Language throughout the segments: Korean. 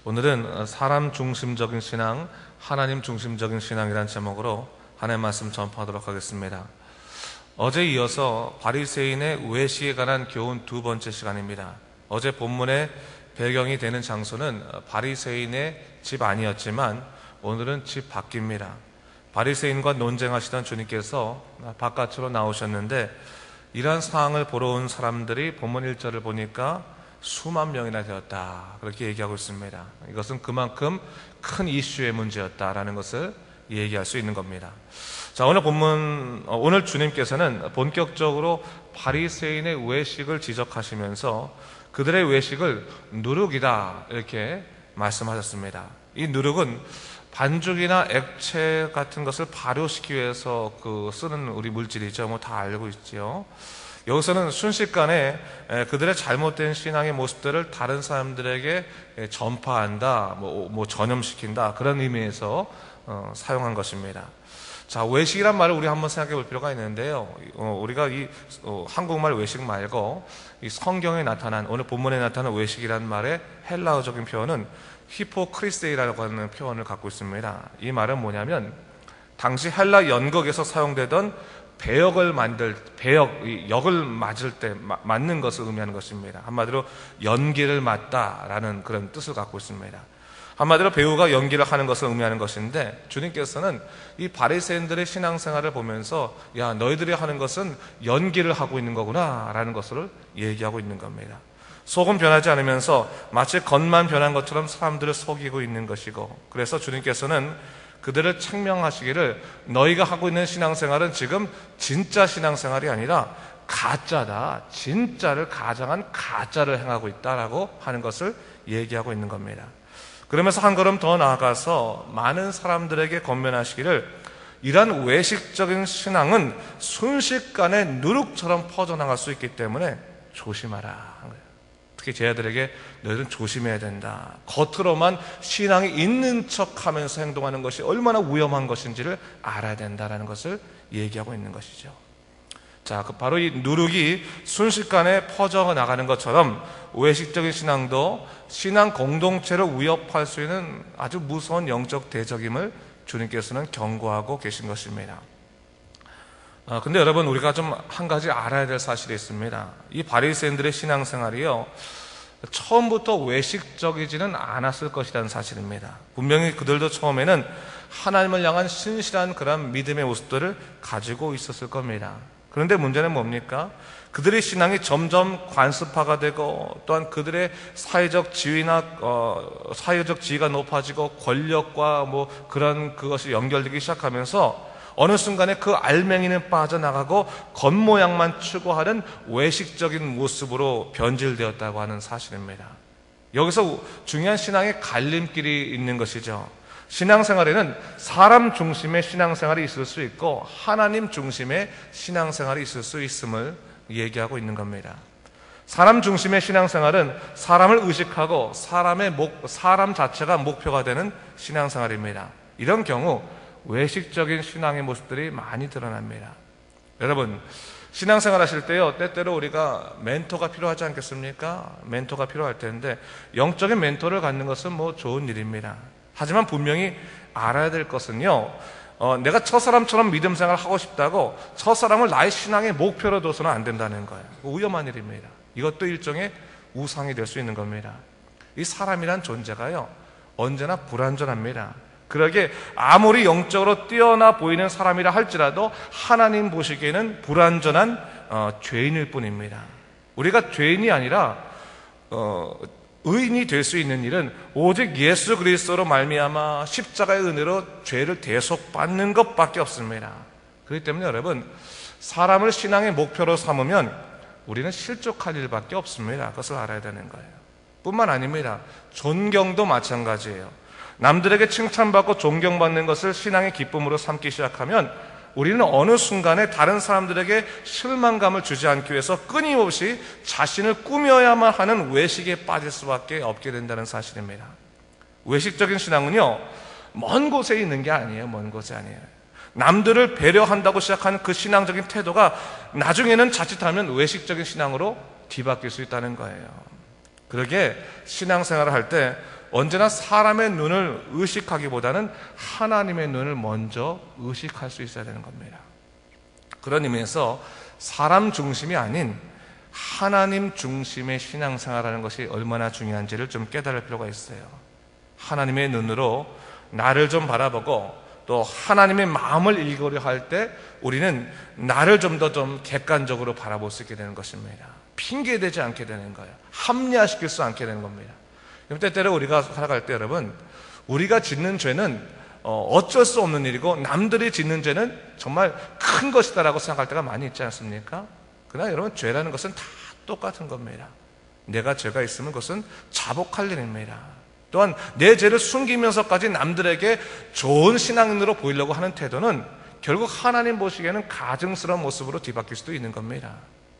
오늘은 사람 중심적인 신앙, 하나님 중심적인 신앙이라는 제목으로 하나님의 말씀 전파하도록 하겠습니다. 어제 이어서 바리새인의 외식에 관한 교훈 두 번째 시간입니다. 어제 본문의 배경이 되는 장소는 바리새인의 집 아니었지만 오늘은 집 밖입니다. 바리새인과 논쟁하시던 주님께서 바깥으로 나오셨는데 이러한 상황을 보러 온 사람들이 본문 1절을 보니까 수만 명이나 되었다, 그렇게 얘기하고 있습니다. 이것은 그만큼 큰 이슈의 문제였다라는 것을 얘기할 수 있는 겁니다. 자, 오늘 주님께서는 본격적으로 바리새인의 외식을 지적하시면서 그들의 외식을 누룩이다, 이렇게 말씀하셨습니다. 이 누룩은 반죽이나 액체 같은 것을 발효시키기 위해서 쓰는 우리 물질이죠. 다 알고 있죠. 여기서는 순식간에 그들의 잘못된 신앙의 모습들을 다른 사람들에게 전파한다, 전염시킨다, 그런 의미에서 사용한 것입니다. 자, 외식이란 말을 우리 한번 생각해 볼 필요가 있는데요. 우리가 한국말 외식 말고 이 성경에 나타난, 오늘 본문에 나타난 외식이란 말의 헬라어적인 표현은 히포크리세이라고 하는 표현을 갖고 있습니다. 이 말은 뭐냐면 당시 헬라 연극에서 사용되던 역을 맞을 때 맞는 것을 의미하는 것입니다. 한마디로 연기를 맞다라는 그런 뜻을 갖고 있습니다. 한마디로 배우가 연기를 하는 것을 의미하는 것인데, 주님께서는 이 바리새인들의 신앙생활을 보면서 야, 너희들이 하는 것은 연기를 하고 있는 거구나 라는 것을 얘기하고 있는 겁니다. 속은 변하지 않으면서 마치 겉만 변한 것처럼 사람들을 속이고 있는 것이고, 그래서 주님께서는 그들을 책명하시기를 너희가 하고 있는 신앙생활은 지금 진짜 신앙생활이 아니라 가짜다, 진짜를 가장한 가짜를 행하고 있다라고 하는 것을 얘기하고 있는 겁니다. 그러면서 한 걸음 더 나아가서 많은 사람들에게 권면하시기를 이러한 외식적인 신앙은 순식간에 누룩처럼 퍼져나갈 수 있기 때문에 조심하라. 특히 제 아들에게 너희들은 조심해야 된다. 겉으로만 신앙이 있는 척하면서 행동하는 것이 얼마나 위험한 것인지를 알아야 된다라는 것을 얘기하고 있는 것이죠. 자, 바로 이 누룩이 순식간에 퍼져나가는 것처럼 외식적인 신앙도 신앙 공동체를 위협할 수 있는 아주 무서운 영적 대적임을 주님께서는 경고하고 계신 것입니다. 근데 여러분, 우리가 좀 한 가지 알아야 될 사실이 있습니다. 이 바리새인들의 신앙생활이요, 처음부터 외식적이지는 않았을 것이라는 사실입니다. 분명히 그들도 처음에는 하나님을 향한 신실한 그런 믿음의 모습들을 가지고 있었을 겁니다. 그런데 문제는 뭡니까? 그들의 신앙이 점점 관습화가 되고, 또한 그들의 사회적 지위가 높아지고 권력과 그것이 연결되기 시작하면서 어느 순간에 그 알맹이는 빠져나가고 겉모양만 추구하는 외식적인 모습으로 변질되었다고 하는 사실입니다. 여기서 중요한 신앙의 갈림길이 있는 것이죠. 신앙생활에는 사람 중심의 신앙생활이 있을 수 있고 하나님 중심의 신앙생활이 있을 수 있음을 얘기하고 있는 겁니다. 사람 중심의 신앙생활은 사람을 의식하고 사람 자체가 목표가 되는 신앙생활입니다. 이런 경우 외식적인 신앙의 모습들이 많이 드러납니다. 여러분, 신앙생활 하실 때요, 때때로 우리가 멘토가 필요하지 않겠습니까? 멘토가 필요할 텐데 영적인 멘토를 갖는 것은 좋은 일입니다. 하지만 분명히 알아야 될 것은요, 내가 저 사람처럼 믿음 생활을 하고 싶다고 저 사람을 나의 신앙의 목표로 둬서는 안 된다는 거예요. 위험한 일입니다. 이것도 일종의 우상이 될 수 있는 겁니다. 이 사람이란 존재가요, 언제나 불완전합니다. 그러게 아무리 영적으로 뛰어나 보이는 사람이라 할지라도 하나님 보시기에는 불완전한 죄인일 뿐입니다. 우리가 죄인이 아니라 의인이 될 수 있는 일은 오직 예수 그리스도로 말미암아 십자가의 은혜로 죄를 대속받는 것밖에 없습니다. 그렇기 때문에 여러분, 사람을 신앙의 목표로 삼으면 우리는 실족할 일밖에 없습니다. 그것을 알아야 되는 거예요. 뿐만 아닙니다. 존경도 마찬가지예요. 남들에게 칭찬받고 존경받는 것을 신앙의 기쁨으로 삼기 시작하면 우리는 어느 순간에 다른 사람들에게 실망감을 주지 않기 위해서 끊임없이 자신을 꾸며야만 하는 외식에 빠질 수밖에 없게 된다는 사실입니다. 외식적인 신앙은요, 먼 곳에 있는 게 아니에요. 먼 곳이 아니에요. 남들을 배려한다고 시작하는 그 신앙적인 태도가 나중에는 자칫하면 외식적인 신앙으로 뒤바뀔 수 있다는 거예요. 그러게 신앙생활을 할 때 언제나 사람의 눈을 의식하기보다는 하나님의 눈을 먼저 의식할 수 있어야 되는 겁니다. 그런 의미에서 사람 중심이 아닌 하나님 중심의 신앙생활하는 것이 얼마나 중요한지를 좀 깨달을 필요가 있어요. 하나님의 눈으로 나를 좀 바라보고 또 하나님의 마음을 읽으려 할 때 우리는 나를 좀 더 객관적으로 바라볼 수 있게 되는 것입니다. 핑계대지 않게 되는 거예요. 합리화시킬 수 않게 되는 겁니다. 때때로 우리가 살아갈 때 여러분, 우리가 짓는 죄는 어쩔 수 없는 일이고 남들이 짓는 죄는 정말 큰 것이다라고 생각할 때가 많이 있지 않습니까? 그러나 여러분, 죄라는 것은 다 똑같은 겁니다. 내가 죄가 있으면 그것은 자복할 일입니다. 또한 내 죄를 숨기면서까지 남들에게 좋은 신앙인으로 보이려고 하는 태도는 결국 하나님 보시기에는 가증스러운 모습으로 뒤바뀔 수도 있는 겁니다.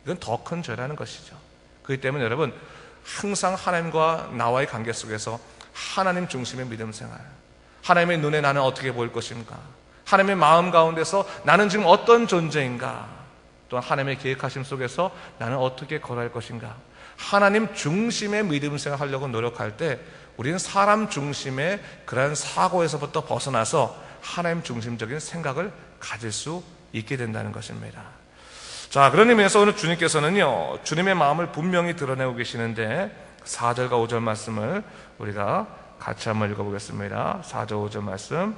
이건 더 큰 죄라는 것이죠. 그렇기 때문에 여러분, 항상 하나님과 나와의 관계 속에서 하나님 중심의 믿음 생활, 하나님의 눈에 나는 어떻게 보일 것인가, 하나님의 마음 가운데서 나는 지금 어떤 존재인가, 또한 하나님의 계획하심 속에서 나는 어떻게 걸어갈 것인가, 하나님 중심의 믿음 생활 하려고 노력할 때 우리는 사람 중심의 그러한 사고에서부터 벗어나서 하나님 중심적인 생각을 가질 수 있게 된다는 것입니다. 자, 그런 의미에서 오늘 주님께서는요, 주님의 마음을 분명히 드러내고 계시는데 4절과 5절 말씀을 우리가 같이 한번 읽어보겠습니다. 4절 5절 말씀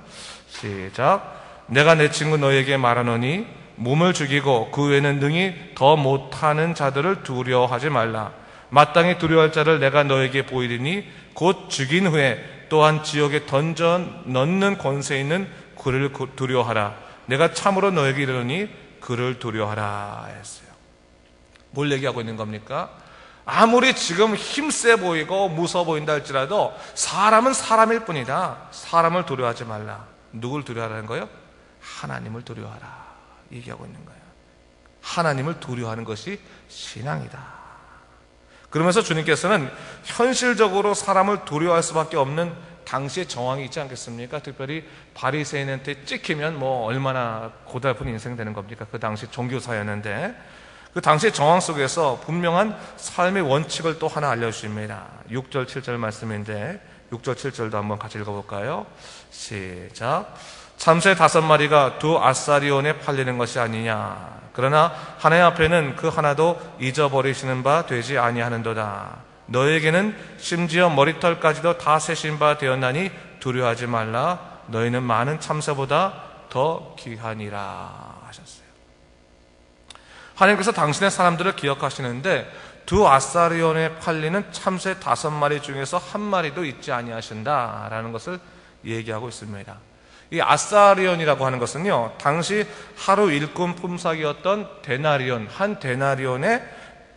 시작. 내가 내 친구 너에게 말하노니 몸을 죽이고 그 외에는 능히 더 못하는 자들을 두려워하지 말라. 마땅히 두려워할 자를 내가 너에게 보이리니 곧 죽인 후에 또한 지옥에 던져 넣는 권세 있는 그를 두려워하라. 내가 참으로 너에게 이르노니 그를 두려워하라 했어요. 뭘 얘기하고 있는 겁니까? 아무리 지금 힘세 보이고 무서워 보인다 할지라도 사람은 사람일 뿐이다. 사람을 두려워하지 말라. 누굴 두려워하라는 거예요? 하나님을 두려워하라 얘기하고 있는 거예요. 하나님을 두려워하는 것이 신앙이다. 그러면서 주님께서는 현실적으로 사람을 두려워할 수밖에 없는 당시의 정황이 있지 않겠습니까? 특별히 바리새인한테 찍히면 얼마나 고달픈 인생 되는 겁니까? 그 당시 종교사였는데 그 당시의 정황 속에서 분명한 삶의 원칙을 또 하나 알려주십니다. 6절 7절 말씀인데 6절 7절도 한번 같이 읽어볼까요? 시작. 참새 5마리가 두 아사리온에 팔리는 것이 아니냐. 그러나 하나님 앞에는 그 하나도 잊어버리시는 바 되지 아니하는도다. 너에게는 심지어 머리털까지도 다 세신 바 되었나니 두려워하지 말라. 너희는 많은 참새보다 더 귀하니라 하셨어요. 하나님께서 당신의 사람들을 기억하시는데 두 아사리온에 팔리는 참새 5마리 중에서 한 마리도 잊지 아니하신다라는 것을 얘기하고 있습니다. 이 아사리온이라고 하는 것은요, 당시 하루 일꾼 품삯이었던 데나리온, 한 데나리온의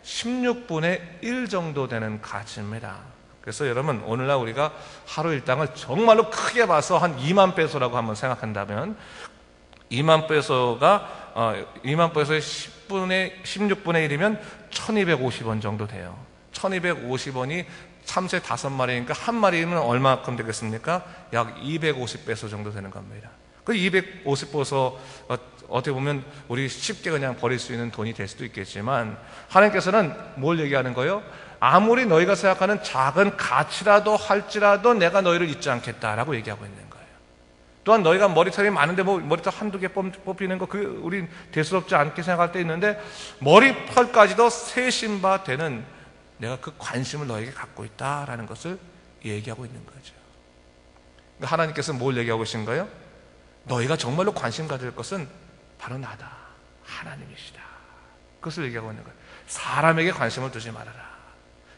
16분의 1 정도 되는 가치입니다. 그래서 여러분, 오늘날 우리가 하루 일당을 정말로 크게 봐서 한 2만 페소라고 한번 생각한다면 2만 페소의 16분의 1이면 1250원 정도 돼요. 1250원이 참새 5마리니까 한 마리면 얼마큼 되겠습니까? 약 250페소 정도 되는 겁니다. 그 250페소 어떻게 보면 우리 쉽게 그냥 버릴 수 있는 돈이 될 수도 있겠지만 하나님께서는 뭘 얘기하는 거예요? 아무리 너희가 생각하는 작은 가치라도 할지라도 내가 너희를 잊지 않겠다라고 얘기하고 있는 거예요. 또한 너희가 머리털이 많은데 머리털 한두 개 뽑히는 거 그게 우린 대수롭지 않게 생각할 때 있는데 머리털까지도 세신 바 되는 내가 그 관심을 너에게 갖고 있다라는 것을 얘기하고 있는 거죠. 그러니까 하나님께서 뭘 얘기하고 계신 거예요? 너희가 정말로 관심 가질 것은 바로 나다. 하나님이시다. 그것을 얘기하고 있는 거예요. 사람에게 관심을 두지 말아라.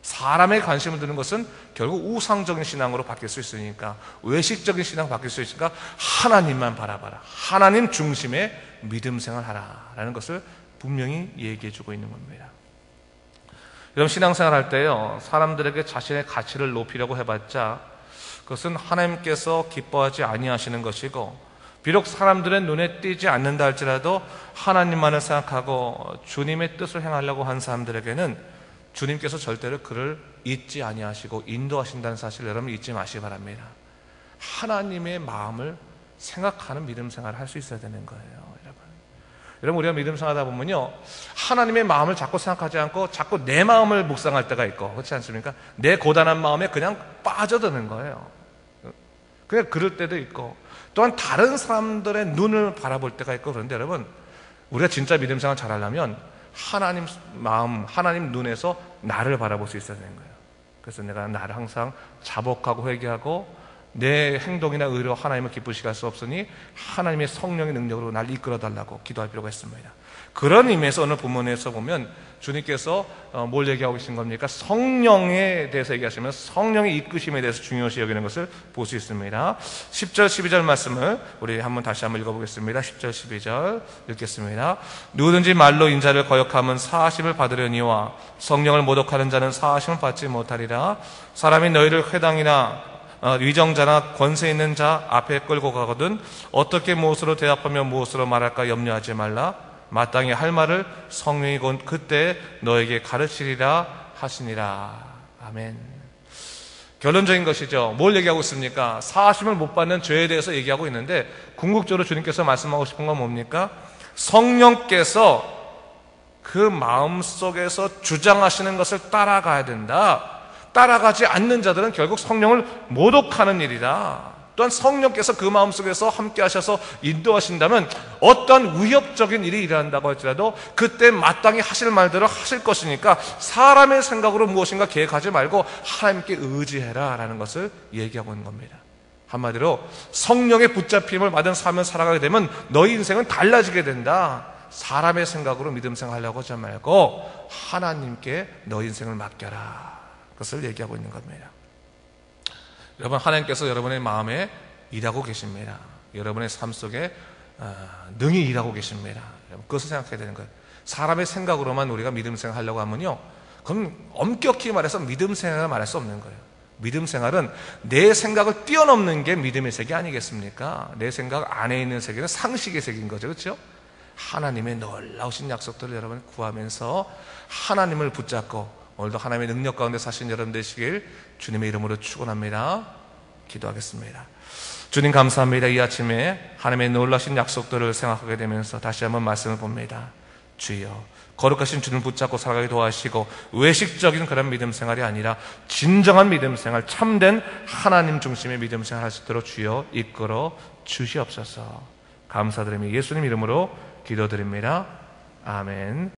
사람에게 관심을 두는 것은 결국 우상적인 신앙으로 바뀔 수 있으니까, 외식적인 신앙으로 바뀔 수 있으니까 하나님만 바라봐라. 하나님 중심의 믿음 생활하라 라는 것을 분명히 얘기해 주고 있는 겁니다. 여러분, 신앙생활 할 때요, 사람들에게 자신의 가치를 높이려고 해봤자 그것은 하나님께서 기뻐하지 아니하시는 것이고, 비록 사람들의 눈에 띄지 않는다 할지라도 하나님만을 생각하고 주님의 뜻을 행하려고 한 사람들에게는 주님께서 절대로 그를 잊지 아니하시고 인도하신다는 사실 여러분 잊지 마시기 바랍니다. 하나님의 마음을 생각하는 믿음 생활을 할 수 있어야 되는 거예요, 여러분. 여러분, 우리가 믿음 생활하다 보면요, 하나님의 마음을 자꾸 생각하지 않고 자꾸 내 마음을 묵상할 때가 있고, 그렇지 않습니까? 내 고단한 마음에 그냥 빠져드는 거예요. 그냥 그럴 때도 있고, 또한 다른 사람들의 눈을 바라볼 때가 있고. 그런데 여러분, 우리가 진짜 믿음 생활 잘하려면 하나님 마음, 하나님 눈에서 나를 바라볼 수 있어야 되는 거예요. 그래서 내가 나를 항상 자복하고 회개하고, 내 행동이나 의로 하나님을 기쁘시게 할 수 없으니 하나님의 성령의 능력으로 날 이끌어 달라고 기도할 필요가 있습니다. 그런 의미에서 오늘 본문에서 보면 주님께서 뭘 얘기하고 계신 겁니까? 성령에 대해서 얘기하시면서 성령의 이끄심에 대해서 중요시 여기는 것을 볼 수 있습니다. 10절 12절 말씀을 우리 다시 한번 읽어보겠습니다. 10절 12절 읽겠습니다. 누구든지 말로 인자를 거역하면 사하심을 받으려니와 성령을 모독하는 자는 사하심을 받지 못하리라. 사람이 너희를 회당이나 위정자나 권세 있는 자 앞에 끌고 가거든 어떻게 무엇으로 대답하며 무엇으로 말할까 염려하지 말라. 마땅히 할 말을 성령이 곧 그때 너에게 가르치리라 하시니라. 아멘. 결론적인 것이죠. 뭘 얘기하고 있습니까? 사하심을 못 받는 죄에 대해서 얘기하고 있는데, 궁극적으로 주님께서 말씀하고 싶은 건 뭡니까? 성령께서 그 마음속에서 주장하시는 것을 따라가야 된다. 따라가지 않는 자들은 결국 성령을 모독하는 일이다. 또한 성령께서 그 마음속에서 함께 하셔서 인도하신다면 어떠한 위협적인 일이 일어난다고 할지라도 그때 마땅히 하실 말대로 하실 것이니까 사람의 생각으로 무엇인가 계획하지 말고 하나님께 의지해라 라는 것을 얘기하고 있는 겁니다. 한마디로 성령의 붙잡힘을 받은 삶을 살아가게 되면 너희 인생은 달라지게 된다. 사람의 생각으로 믿음 생활하려고 하지 말고 하나님께 너희 인생을 맡겨라. 그것을 얘기하고 있는 겁니다. 여러분, 하나님께서 여러분의 마음에 일하고 계십니다. 여러분의 삶 속에 능히 일하고 계십니다. 그것을 생각해야 되는 거예요. 사람의 생각으로만 우리가 믿음 생활하려고 하면요, 그럼 엄격히 말해서 믿음 생활을 말할 수 없는 거예요. 믿음 생활은 내 생각을 뛰어넘는 게 믿음의 세계 아니겠습니까? 내 생각 안에 있는 세계는 상식의 세계인 거죠. 그렇죠? 하나님의 놀라우신 약속들을 여러분 구하면서 하나님을 붙잡고 오늘도 하나님의 능력 가운데 사신 여러분 되시길 주님의 이름으로 축원합니다. 기도하겠습니다. 주님 감사합니다. 이 아침에 하나님의 놀라신 약속들을 생각하게 되면서 다시 한번 말씀을 봅니다. 주여, 거룩하신 주님을 붙잡고 살아가게 도와주시고 외식적인 그런 믿음 생활이 아니라 진정한 믿음 생활, 참된 하나님 중심의 믿음 생활 할 수 있도록 주여 이끌어 주시옵소서. 감사드리며 예수님 이름으로 기도드립니다. 아멘.